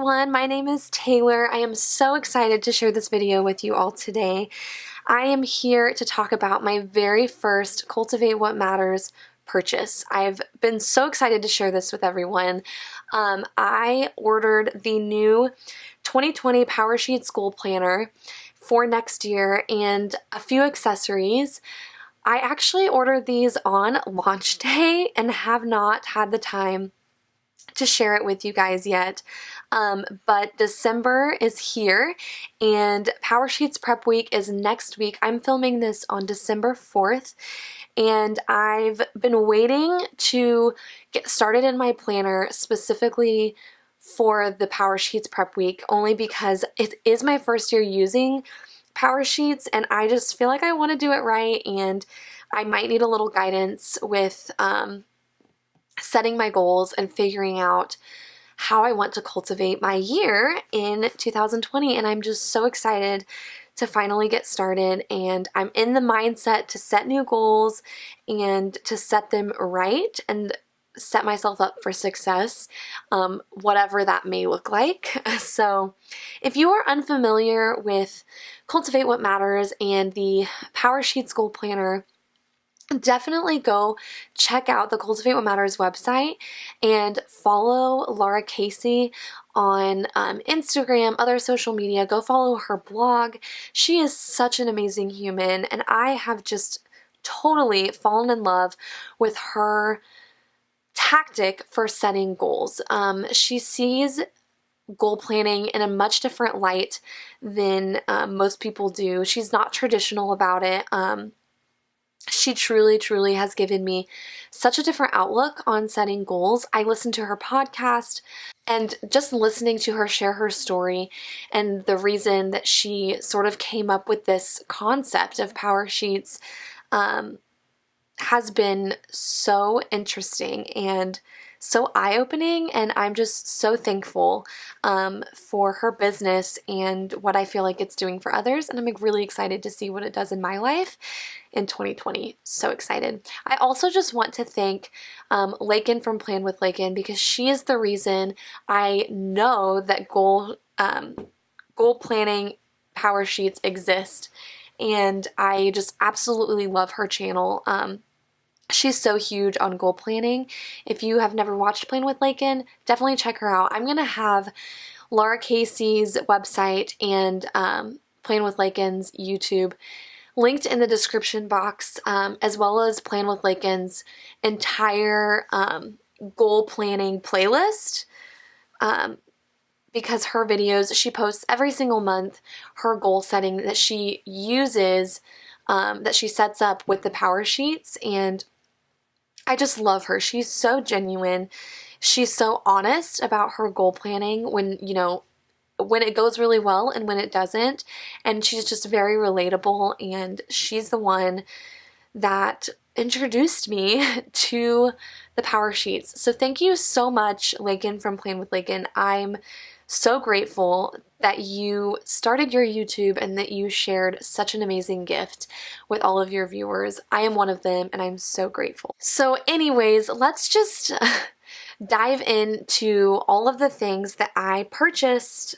everyone, my name is Taylor. I am so excited to share this video with you all today. I am here to talk about my very first Cultivate What Matters purchase. I've been so excited to share this with everyone. I ordered the new 2020 Power Sheets Goal Planner for next year and a few accessories. I actually ordered these on launch day and have not had the time to share it with you guys yet, but December is here and Power Sheets Prep Week is next week. I'm filming this on December 4th and I've been waiting to get started in my planner specifically for the Power Sheets Prep Week, only because it is my first year using Power Sheets and I just feel like I want to do it right, and I might need a little guidance with setting my goals and figuring out how I want to cultivate my year in 2020. And I'm just so excited to finally get started, and I'm in the mindset to set new goals and to set them right and set myself up for success, whatever that may look like. So if you are unfamiliar with Cultivate What Matters and the Power Sheets Goal Planner, definitely go check out the Cultivate What Matters website and follow Laura Casey on Instagram, other social media. Go follow her blog. She is such an amazing human, and I have just totally fallen in love with her tactic for setting goals. She sees goal planning in a much different light than most people do. She's not traditional about it. She truly has given me such a different outlook on setting goals. I listened to her podcast, and just listening to her share her story and the reason that she sort of came up with this concept of Power Sheets has been so interesting and so eye-opening, and I'm just so thankful for her business and what I feel like it's doing for others, and I'm really excited to see what it does in my life in 2020. So excited. I also just want to thank Lakin from Plan with Lakin, because she is the reason I know that goal planning power sheets exist, and I just absolutely love her channel. She's so huge on goal planning. If you have never watched Plan with Lakin, definitely check her out. I'm going to have Laura Casey's website and Plan with Lakin's YouTube linked in the description box, as well as Plan with Lakin's entire goal planning playlist, because her videos, she posts every single month, her goal setting that she uses, that she sets up with the Power Sheets, and I just love her. She's so genuine. She's so honest about her goal planning when, when it goes really well and when it doesn't. And she's just very relatable, and she's the one that introduced me to the Power Sheets. So thank you so much, Lakin from Plan with Lakin. I'm so grateful that you started your YouTube and that you shared such an amazing gift with all of your viewers. I am one of them, and I'm so grateful. So anyways, let's just dive into all of the things that I purchased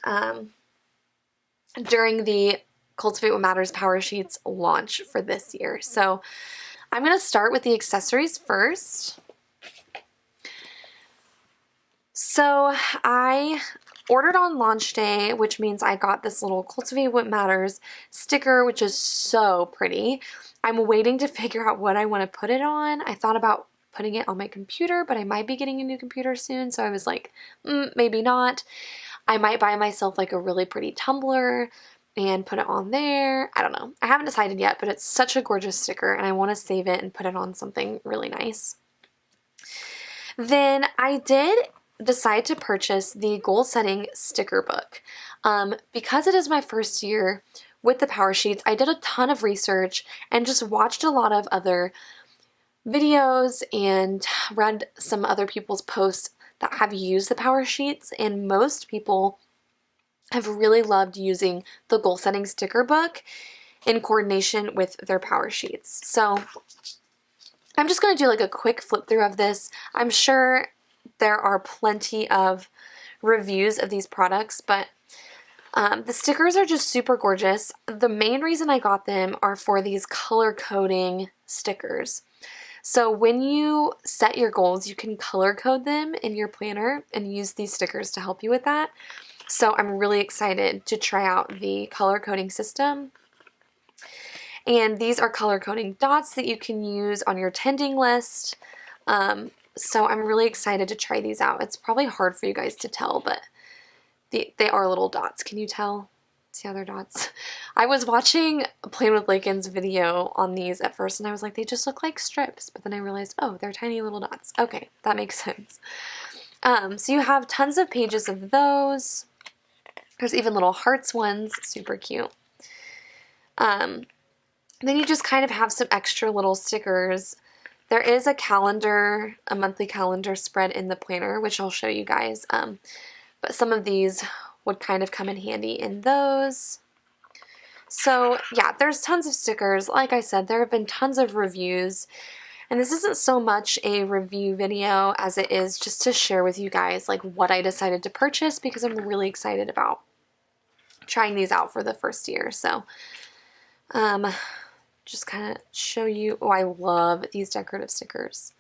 during the Cultivate What Matters Power Sheets launch for this year. So I'm going to start with the accessories first. So I ordered on launch day, which means I got this little Cultivate What Matters sticker, which is so pretty. I'm waiting to figure out what I want to put it on. I thought about putting it on my computer, but I might be getting a new computer soon, so I was like, maybe not. I might buy myself like a really pretty tumbler and put it on there. I don't know. I haven't decided yet, but it's such a gorgeous sticker, and I want to save it and put it on something really nice. Then I did decide to purchase the goal setting sticker book. Because it is my first year with the Power Sheets, I did a ton of research and just watched a lot of other videos and read some other people's posts that have used the Power Sheets, and most people have really loved using the goal setting sticker book in coordination with their Power Sheets. So I'm just going to do like a quick flip through of this. I'm sure there are plenty of reviews of these products, but the stickers are just super gorgeous. The main reason I got them are for these color coding stickers. So when you set your goals, you can color code them in your planner and use these stickers to help you with that. So I'm really excited to try out the color coding system. And these are color coding dots that you can use on your tending list. So I'm really excited to try these out. It's probably hard for you guys to tell, but they are little dots. Can you tell? See how they're dots? I was watching Playing with Lakin's video on these at first, and I was like, they just look like strips. But then I realized, oh, they're tiny little dots. Okay, that makes sense. So you have tons of pages of those. There's even little hearts ones, super cute. Then you just kind of have some extra little stickers. There is a calendar, a monthly calendar spread in the planner, which I'll show you guys. But some of these would kind of come in handy in those. So yeah, there's tons of stickers. Like I said, there have been tons of reviews. And this isn't so much a review video as it is just to share with you guys like what I decided to purchase, because I'm really excited about trying these out for the first year. So just kind of show you. Oh, I love these decorative stickers.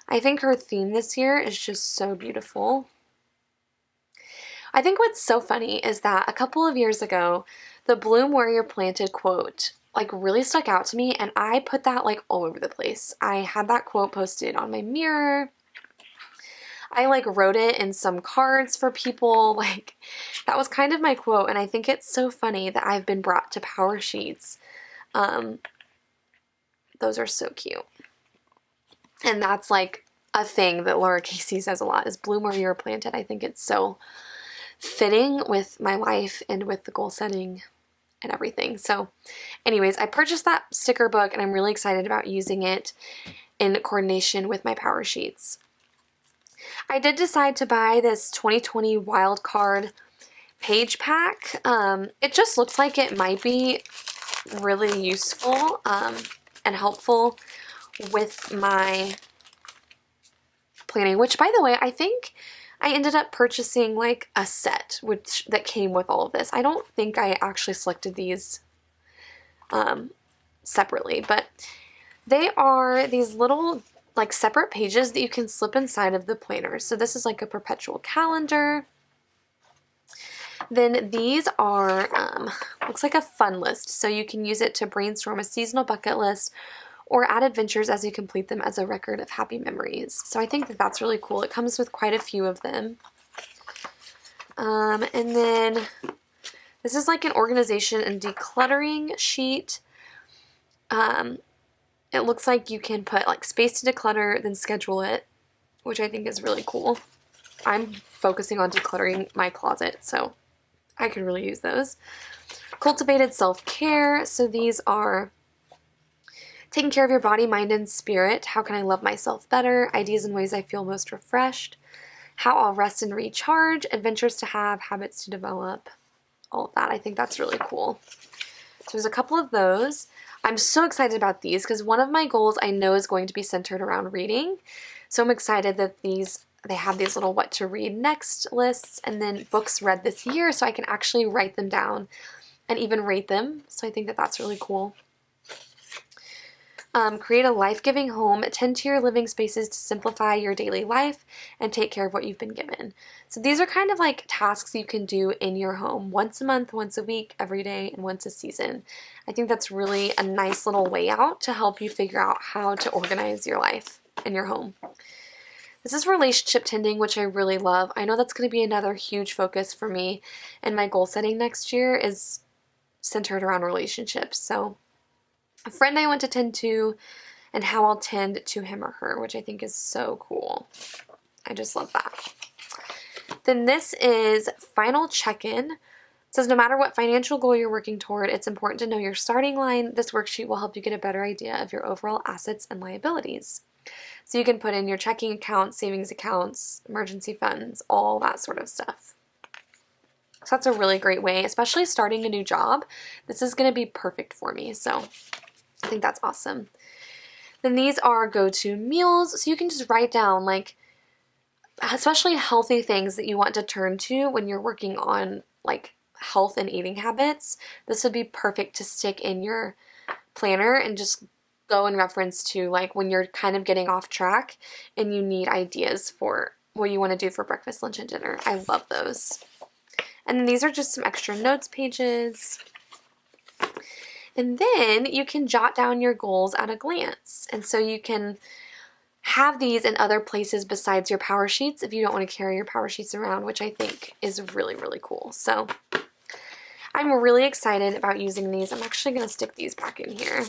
I think her theme this year is just so beautiful. I think what's so funny is that a couple of years ago, the Bloom Where You're Planted quote like really stuck out to me, and I put that like all over the place. I had that quote posted on my mirror. I like wrote it in some cards for people. Like that was kind of my quote, and I think it's so funny that I've been brought to power sheets. Those are so cute. And that's like a thing that Laura Casey says a lot, is Bloom Where You're Planted. I think it's so fitting with my life and with the goal setting and everything. So anyways, I purchased that sticker book, and I'm really excited about using it in coordination with my power sheets. I did decide to buy this 2020 wild card page pack. It just looks like it might be really useful and helpful with my planning, which by the way, I think I ended up purchasing like a set that came with all of this. I don't think I actually selected these separately, but they are these little like separate pages that you can slip inside of the planner. So this is like a perpetual calendar. Then these are, looks like a fun list. So you can use it to brainstorm a seasonal bucket list or add adventures as you complete them as a record of happy memories. So I think that that's really cool. It comes with quite a few of them. And then this is like an organization and decluttering sheet. It looks like you can put like space to declutter, then schedule it, which I think is really cool. I'm focusing on decluttering my closet, so I could really use those. Cultivated self-care. So these are taking care of your body, mind, and spirit. How can I love myself better? Ideas and ways I feel most refreshed. How I'll rest and recharge. Adventures to have, habits to develop. All of that. I think that's really cool. So there's a couple of those. I'm so excited about these because one of my goals I know is going to be centered around reading. So I'm excited that they have these little what to read next lists and then books read this year, so I can actually write them down and even rate them. So I think that that's really cool. Create a life-giving home. Tend to your living spaces to simplify your daily life and take care of what you've been given. So these are kind of like tasks you can do in your home once a month, once a week, every day, and once a season. I think that's really a nice little layout to help you figure out how to organize your life in your home. This is relationship tending, which I really love. I know that's going to be another huge focus for me, and my goal setting next year is centered around relationships. So a friend I want to tend to and how I'll tend to him or her, which I think is so cool. I just love that. Then this is final check-in. It says no matter what financial goal you're working toward, it's important to know your starting line. This worksheet will help you get a better idea of your overall assets and liabilities. So you can put in your checking accounts, savings accounts, emergency funds, all that sort of stuff. So that's a really great way, especially starting a new job. This is going to be perfect for me. So I think that's awesome. Then these are go-to meals. So you can just write down like especially healthy things that you want to turn to when you're working on like health and eating habits, this would be perfect to stick in your planner and just go in reference to like when you're kind of getting off track and you need ideas for what you want to do for breakfast, lunch, and dinner. I love those. And then these are just some extra notes pages. And then you can jot down your goals at a glance. And so you can have these in other places besides your power sheets if you don't want to carry your power sheets around, which I think is really, really cool. So I'm really excited about using these. I'm actually going to stick these back in here.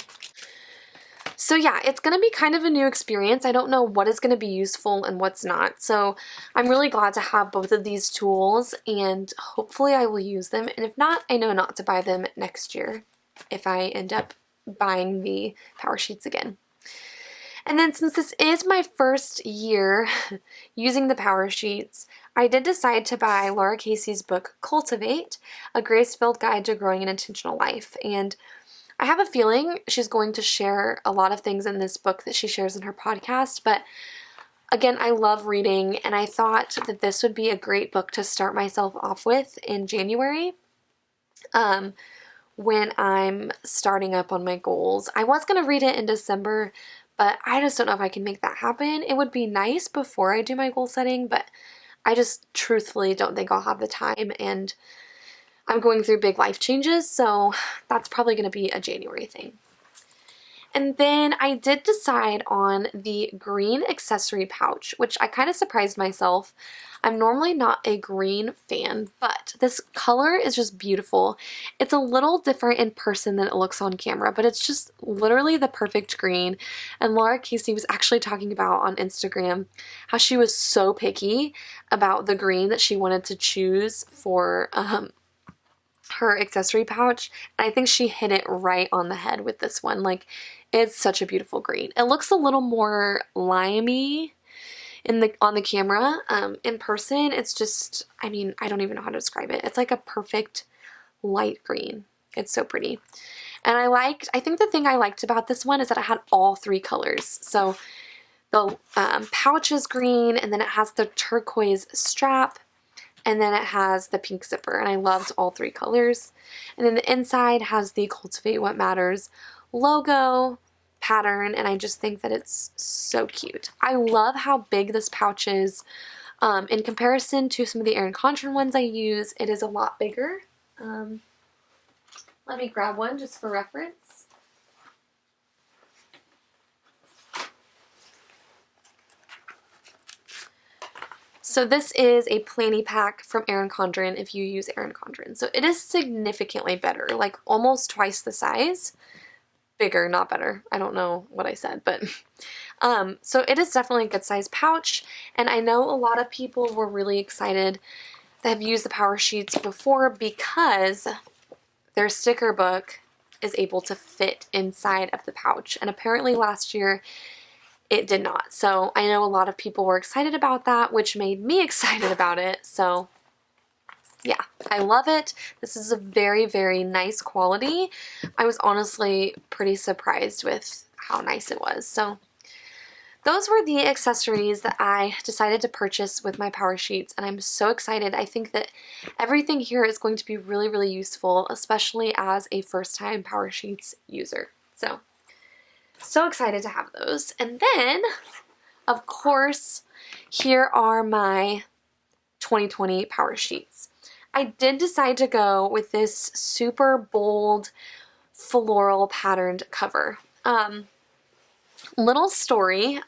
So yeah, it's going to be kind of a new experience. I don't know what is going to be useful and what's not. So I'm really glad to have both of these tools, and hopefully I will use them. And if not, I know not to buy them next year if I end up buying the power sheets again. And then since this is my first year using the power sheets, I did decide to buy Laura Casey's book, Cultivate, A Grace-Filled Guide to Growing an Intentional Life. And I have a feeling she's going to share a lot of things in this book that she shares in her podcast, but again, I love reading, and I thought that this would be a great book to start myself off with in January when I'm starting up on my goals. I was going to read it in December, but I just don't know if I can make that happen. It would be nice before I do my goal setting, but I just truthfully don't think I'll have the time, and I'm going through big life changes, so that's probably going to be a January thing. And then I did decide on the green accessory pouch, which I kind of surprised myself. I'm normally not a green fan, but this color is just beautiful. It's a little different in person than it looks on camera, but it's just literally the perfect green. And Laura Casey was actually talking about on Instagram how she was so picky about the green that she wanted to choose for her accessory pouch, and I think she hit it right on the head with this one. Like, it's such a beautiful green. It looks a little more limey on the camera. In person, it's just, I mean, I don't even know how to describe it. It's like a perfect light green. It's so pretty. And I think the thing I liked about this one is that it had all three colors. So the pouch is green, and then it has the turquoise strap, and then it has the pink zipper, and I loved all three colors. And then the inside has the Cultivate What Matters logo pattern, and I just think that it's so cute. I love how big this pouch is. In comparison to some of the Erin Condren ones I use, it is a lot bigger. Let me grab one just for reference. So this is a planny pack from Erin Condren if you use Erin Condren. So it is significantly better, like almost twice the size. Bigger, not better. I don't know what I said, but so it is definitely a good size pouch. And I know a lot of people were really excited that have used the power sheets before because their sticker book is able to fit inside of the pouch. And apparently last year it did not. So I know a lot of people were excited about that, which made me excited about it. So yeah, I love it. This is a very, very nice quality. I was honestly pretty surprised with how nice it was. So those were the accessories that I decided to purchase with my power sheets, and I'm so excited. I think that everything here is going to be really, really useful, especially as a first-time power sheets user. So excited to have those. And then, of course, here are my 2020 power sheets. I did decide to go with this super bold floral patterned cover. Little story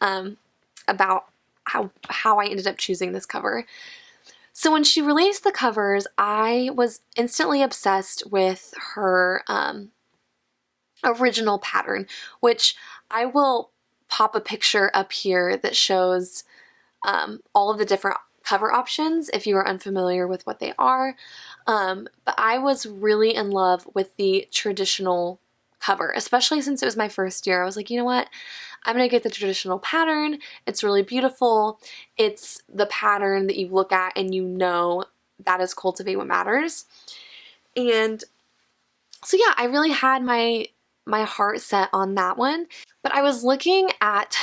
about how I ended up choosing this cover. So when she released the covers, I was instantly obsessed with her original pattern, which I will pop a picture up here that shows all of the different cover options if you are unfamiliar with what they are. But I was really in love with the traditional cover, especially since it was my first year. I was like, you know what? I'm going to get the traditional pattern. It's really beautiful. It's the pattern that you look at and you know that is Cultivate What Matters. And so yeah, I really had my my heart set on that one. But I was looking at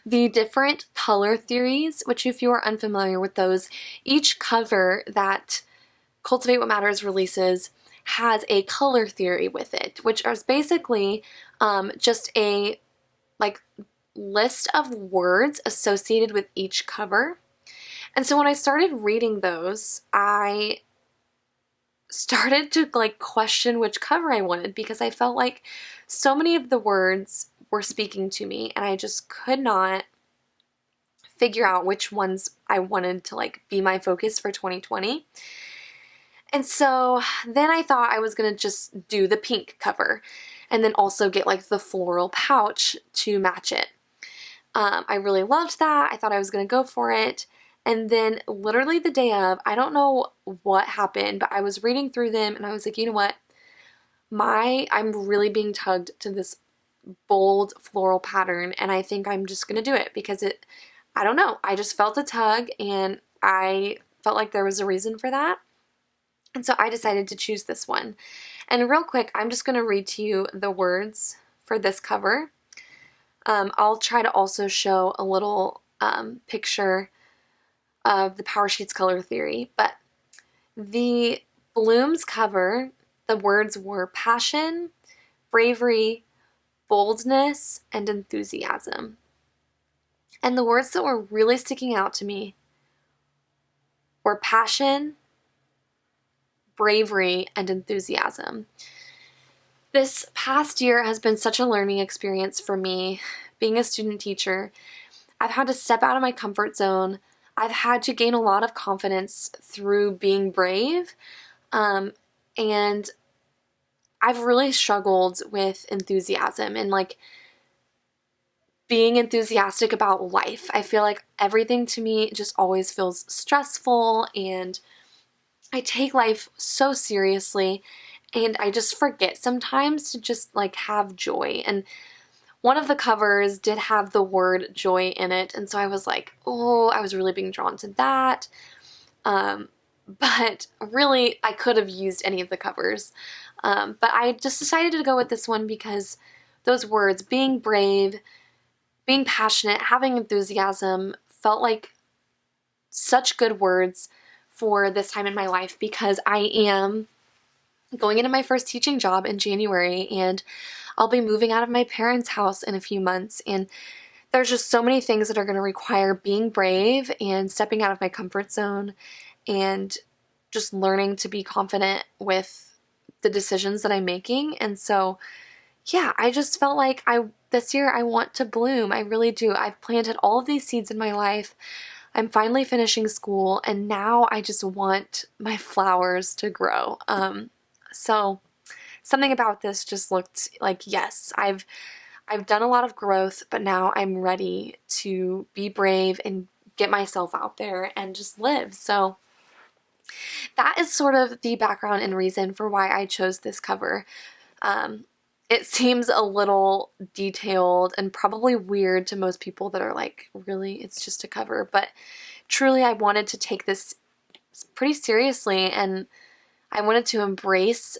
the different color theories, which if you are unfamiliar with those, each cover that Cultivate What Matters releases has a color theory with it, which is basically just a like list of words associated with each cover. And so when I started reading those, I started to like question which cover I wanted, because I felt like so many of the words were speaking to me and I just could not figure out which ones I wanted to like be my focus for 2020. And so then I thought I was gonna just do the pink cover and then also get like the floral pouch to match it. I really loved that. I thought I was gonna go for it. And then literally the day of, I don't know what happened, but I was reading through them and I was like, you know what? I'm really being tugged to this bold floral pattern, and I think I'm just gonna do it because I don't know, I just felt a tug and I felt like there was a reason for that. And so I decided to choose this one. And real quick, I'm just gonna read to you the words for this cover. I'll try to also show a little picture of the Power Sheets color theory, but the Blooms cover, the words were passion, bravery, boldness, and enthusiasm. And the words that were really sticking out to me were passion, bravery, and enthusiasm. This past year has been such a learning experience for me. Being a student teacher, I've had to step out of my comfort zone. I've had to gain a lot of confidence through being brave, and I've really struggled with enthusiasm and like being enthusiastic about life. I feel like everything to me just always feels stressful, and I take life so seriously, and I just forget sometimes to just like have joy. And one of the covers did have the word joy in it, and so I was like, oh, I was really being drawn to that. But really, I could have used any of the covers. But I just decided to go with this one because those words, being brave, being passionate, having enthusiasm, felt like such good words for this time in my life, because I am going into my first teaching job in January, and I'll be moving out of my parents' house in a few months, and there's just so many things that are going to require being brave and stepping out of my comfort zone and just learning to be confident with the decisions that I'm making. And so, yeah, I just felt like this year I want to bloom. I really do. I've planted all of these seeds in my life. I'm finally finishing school, and now I just want my flowers to grow. So something about this just looked like, yes, I've done a lot of growth, but now I'm ready to be brave and get myself out there and just live. So that is sort of the background and reason for why I chose this cover. It seems a little detailed and probably weird to most people that are like, really, it's just a cover, but truly I wanted to take this pretty seriously, and I wanted to embrace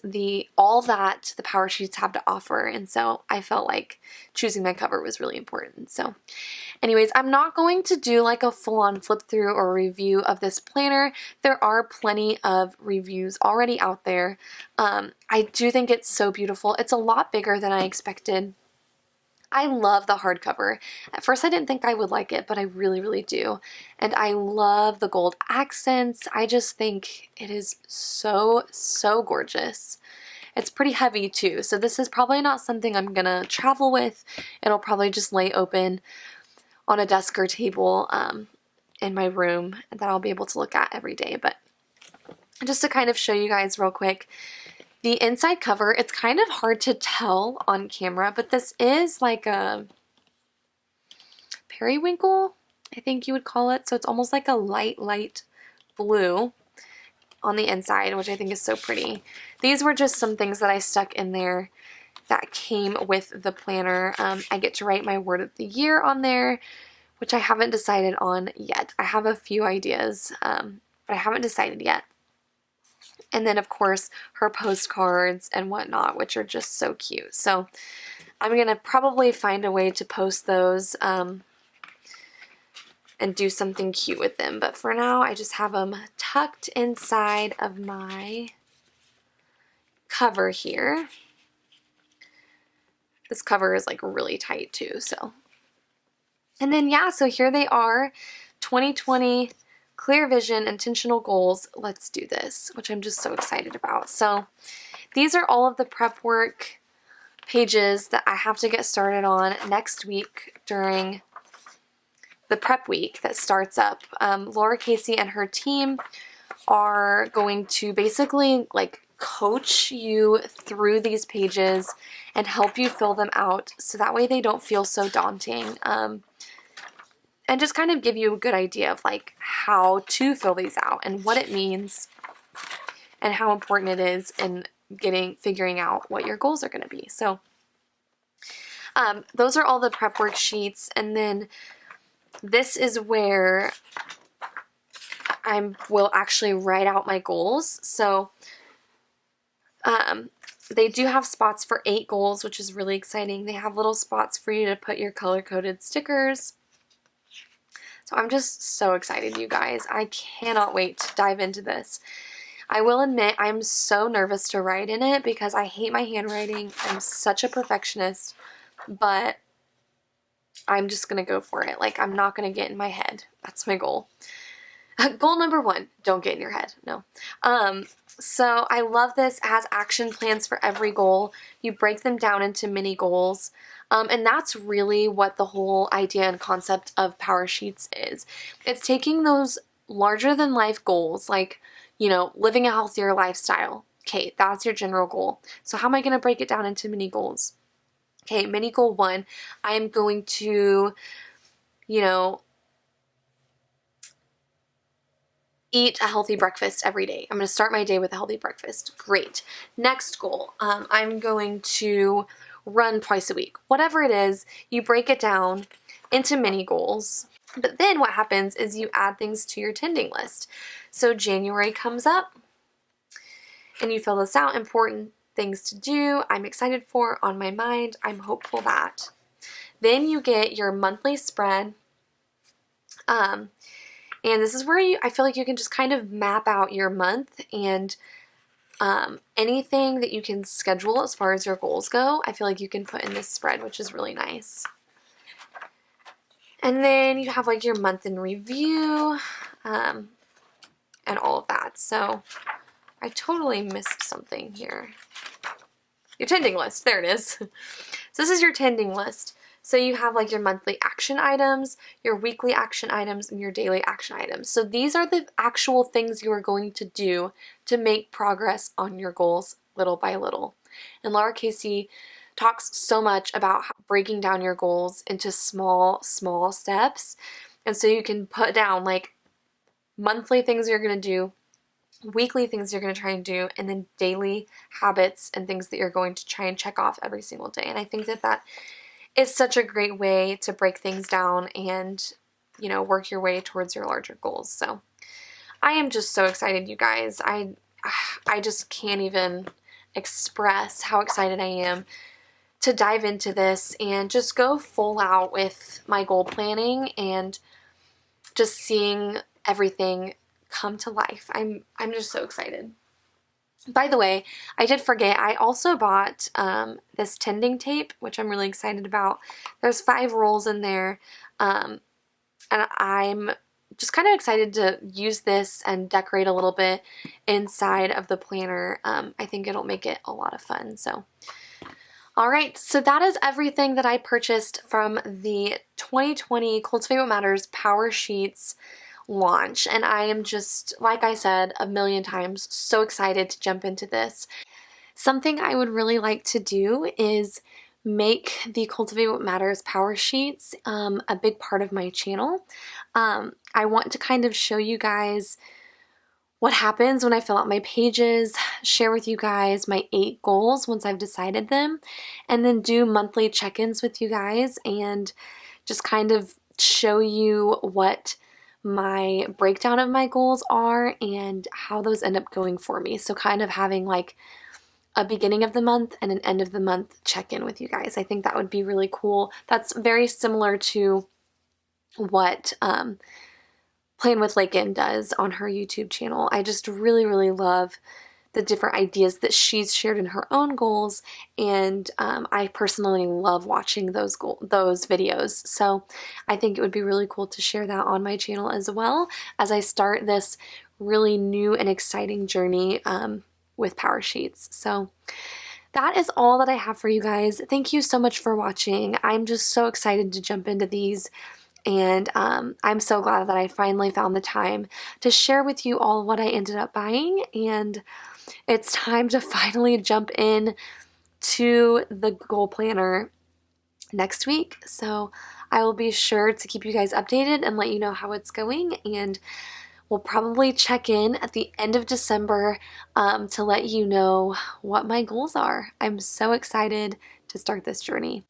all that the Power Sheets have to offer, and so I felt like choosing my cover was really important. So anyways, I'm not going to do like a full-on flip through or review of this planner. There are plenty of reviews already out there. I do think it's so beautiful. It's a lot bigger than I expected. I love the hardcover. At first I didn't think I would like it, but I really, really do. And I love the gold accents. I just think it is so, so gorgeous. It's pretty heavy too, so this is probably not something I'm gonna travel with. It'll probably just lay open on a desk or table in my room that I'll be able to look at every day. But just to kind of show you guys real quick, the inside cover, it's kind of hard to tell on camera, but this is like a periwinkle, I think you would call it. So it's almost like a light blue on the inside, which I think is so pretty. These were just some things that I stuck in there that came with the planner. I get to write my word of the year on there, which I haven't decided on yet. I have a few ideas, but I haven't decided yet. And then of course her postcards and whatnot, which are just so cute. So I'm gonna probably find a way to post those and do something cute with them. But for now, I just have them tucked inside of my cover here. This cover is like really tight too, so. And then yeah, so here they are, 2020 Clear Vision Intentional Goals. Let's do this, which I'm just so excited about. So these are all of the prep work pages that I have to get started on next week during the prep week that starts up. Laura Casey and her team are going to basically like coach you through these pages and help you fill them out so that way they don't feel so daunting, and just kind of give you a good idea of like how to fill these out and what it means and how important it is in figuring out what your goals are going to be. So those are all the prep worksheets, and then this is where I will actually write out my goals. So they do have spots for 8 goals, which is really exciting. They have little spots for you to put your color-coded stickers. So I'm just so excited, you guys. I cannot wait to dive into this. I will admit I'm so nervous to write in it because I hate my handwriting. I'm such a perfectionist, but I'm just going to go for it. Like, I'm not going to get in my head. That's my goal. Goal number 1, don't get in your head. No. So I love this. It has action plans for every goal. You break them down into mini goals. And that's really what the whole idea and concept of Power Sheets is. It's taking those larger than life goals, like, you know, living a healthier lifestyle. Okay, that's your general goal. So how am I going to break it down into mini goals? Okay, mini goal 1, I am going to, you know, eat a healthy breakfast every day. I'm going to start my day with a healthy breakfast. Great. Next goal, I'm going to run twice a week. Whatever it is, you break it down into mini goals. But then what happens is you add things to your tending list. So January comes up and you fill this out. Important things to do, I'm excited for, on my mind, I'm hopeful that. Then you get your monthly spread. And this is where I feel like you can just kind of map out your month and anything that you can schedule as far as your goals go, I feel like you can put in this spread, which is really nice. And then you have like your month in review and all of that. So I totally missed something here. Your tending list, there it is. So this is your tending list. So you have like your monthly action items, your weekly action items, and your daily action items. So these are the actual things you are going to do to make progress on your goals little by little. And Laura Casey talks so much about breaking down your goals into small steps. And so you can put down like monthly things you're going to do, weekly things you're going to try and do, and then daily habits and things that you're going to try and check off every single day. And I think that is such a great way to break things down and, you know, work your way towards your larger goals. So I am just so excited, you guys. I just can't even express how excited I am to dive into this and just go full out with my goal planning and just seeing everything come to life. I'm just so excited. By the way, I did forget, I also bought this tending tape, which I'm really excited about. There's 5 rolls in there, and I'm just kind of excited to use this and decorate a little bit inside of the planner. I think it'll make it a lot of fun. So, all right, so that is everything that I purchased from the 2020 Cultivate What Matters Power Sheets launch, and I am just, like I said a million times, so excited to jump into this. Something I would really like to do is make the Cultivate What Matters Power Sheets a big part of my channel. I want to kind of show you guys what happens when I fill out my pages, share with you guys my 8 goals once I've decided them, and then do monthly check-ins with you guys and just kind of show you what my breakdown of my goals are and how those end up going for me. So kind of having like a beginning of the month and an end of the month check-in with you guys. I think that would be really cool. That's very similar to what Plan with Lakin does on her YouTube channel. I just really, really love the different ideas that she's shared in her own goals, and I personally love watching those videos. So I think it would be really cool to share that on my channel as well as I start this really new and exciting journey with Power Sheets. So that is all that I have for you guys. Thank you so much for watching. I'm just so excited to jump into these. And I'm so glad that I finally found the time to share with you all what I ended up buying. And it's time to finally jump in to the goal planner next week. So I will be sure to keep you guys updated and let you know how it's going. And we'll probably check in at the end of December to let you know what my goals are. I'm so excited to start this journey.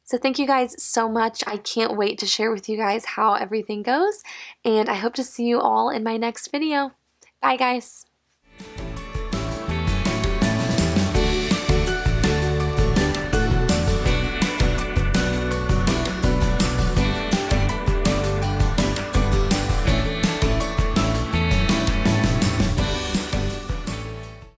So thank you guys so much. I can't wait to share with you guys how everything goes, and I hope to see you all in my next video. Bye guys.